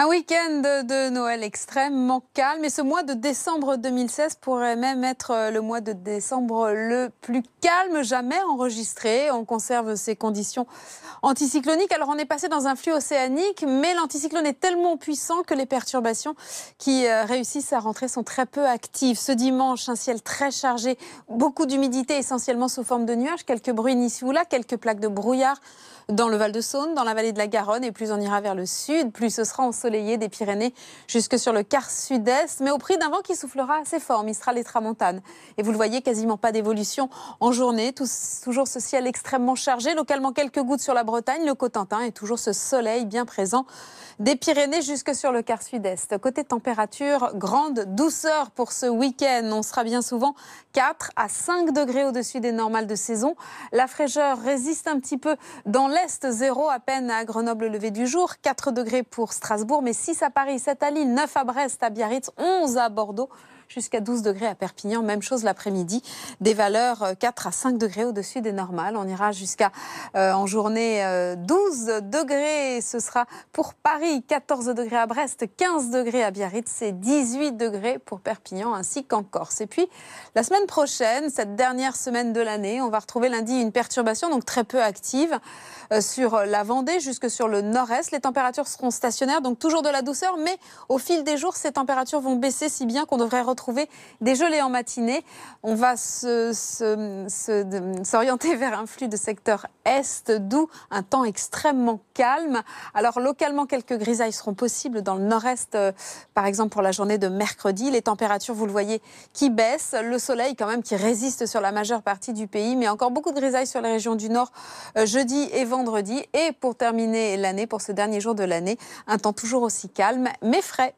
Un week-end de Noël extrêmement calme et ce mois de décembre 2016 pourrait même être le mois de décembre le plus calme jamais enregistré. On conserve ces conditions anticycloniques. Alors on est passé dans un flux océanique, mais l'anticyclone est tellement puissant que les perturbations qui réussissent à rentrer sont très peu actives. Ce dimanche, un ciel très chargé, beaucoup d'humidité essentiellement sous forme de nuages, quelques bruines ici ou là, quelques plaques de brouillard dans le Val-de-Saône, dans la vallée de la Garonne, et plus on ira vers le sud, plus ce sera ensoleillé des Pyrénées jusque sur le quart sud-est, mais au prix d'un vent qui soufflera assez fort, Mistral et Tramontane. Et vous le voyez, quasiment pas d'évolution en journée, toujours ce ciel extrêmement chargé, localement quelques gouttes sur la Bretagne, le Cotentin, et toujours ce soleil bien présent des Pyrénées jusque sur le quart sud-est. Côté température, grande douceur pour ce week-end. On sera bien souvent 4 à 5 degrés au-dessus des normales de saison. La fraîcheur résiste un petit peu dans l'est, 0 à peine à Grenoble le lever du jour, 4 degrés pour Strasbourg, mais 6 à Paris, 7 à Lille, 9 à Brest, à Biarritz, 11 à Bordeaux, jusqu'à 12 degrés à Perpignan, même chose l'après-midi, des valeurs 4 à 5 degrés au-dessus des normales. On ira jusqu'à, en journée, 12 degrés, ce sera pour Paris, 14 degrés à Brest, 15 degrés à Biarritz et 18 degrés pour Perpignan ainsi qu'en Corse. Et puis, la semaine prochaine, cette dernière semaine de l'année, on va retrouver lundi une perturbation, donc très peu active, sur la Vendée jusque sur le nord-est. Les températures seront stationnaires, donc toujours de la douceur, mais au fil des jours, ces températures vont baisser si bien qu'on devrait retrouver des gelées en matinée. On va s'orienter vers un flux de secteur est, d'où un temps extrêmement calme. Alors localement, quelques grisailles seront possibles dans le nord-est, par exemple pour la journée de mercredi. Les températures, vous le voyez, qui baissent. Le soleil quand même qui résiste sur la majeure partie du pays, mais encore beaucoup de grisailles sur les régions du nord jeudi et vendredi. Et pour terminer l'année, pour ce dernier jour de l'année, un temps toujours aussi calme, mais frais.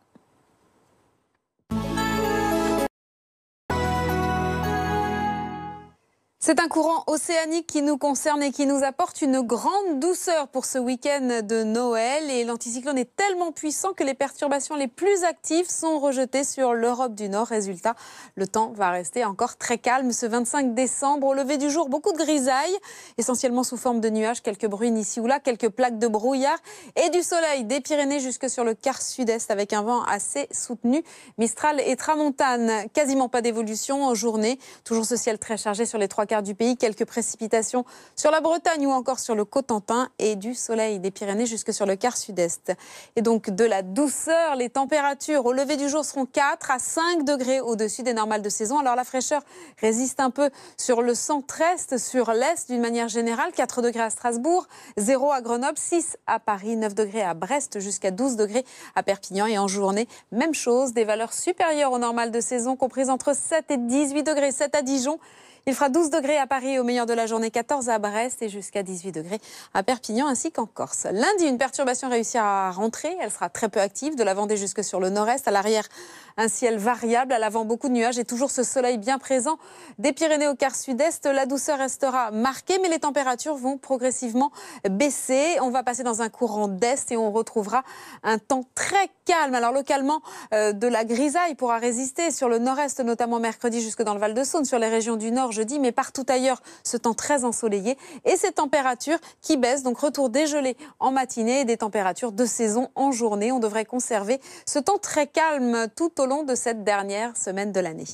C'est un courant océanique qui nous concerne et qui nous apporte une grande douceur pour ce week-end de Noël. Et l'anticyclone est tellement puissant que les perturbations les plus actives sont rejetées sur l'Europe du Nord. Résultat, le temps va rester encore très calme ce 25 décembre. Au lever du jour, beaucoup de grisailles, essentiellement sous forme de nuages, quelques bruines ici ou là, quelques plaques de brouillard et du soleil des Pyrénées jusque sur le quart sud-est avec un vent assez soutenu. Mistral et Tramontane, quasiment pas d'évolution en journée. Toujours ce ciel très chargé sur les trois quarts du pays, quelques précipitations sur la Bretagne ou encore sur le Cotentin et du soleil des Pyrénées jusque sur le quart sud-est. Et donc de la douceur, les températures au lever du jour seront 4 à 5 degrés au-dessus des normales de saison. Alors la fraîcheur résiste un peu sur le centre-est, sur l'est d'une manière générale, 4 degrés à Strasbourg, 0 à Grenoble, 6 à Paris, 9 degrés à Brest, jusqu'à 12 degrés à Perpignan. Et en journée, même chose, des valeurs supérieures aux normales de saison, comprises entre 7 et 18 degrés, 7 à Dijon. Il fera 12 degrés à Paris au meilleur de la journée, 14 à Brest et jusqu'à 18 degrés à Perpignan ainsi qu'en Corse. Lundi, une perturbation réussira à rentrer. Elle sera très peu active, de la Vendée jusque sur le nord-est. À l'arrière, un ciel variable. À l'avant, beaucoup de nuages et toujours ce soleil bien présent. Des Pyrénées au quart sud-est, la douceur restera marquée, mais les températures vont progressivement baisser. On va passer dans un courant d'est et on retrouvera un temps très calme. Alors localement, de la grisaille pourra résister sur le nord-est, notamment mercredi jusque dans le Val-de-Saône, sur les régions du nord jeudi, mais partout ailleurs, ce temps très ensoleillé et ces températures qui baissent, donc retour des gelées en matinée et des températures de saison en journée. On devrait conserver ce temps très calme tout au long de cette dernière semaine de l'année.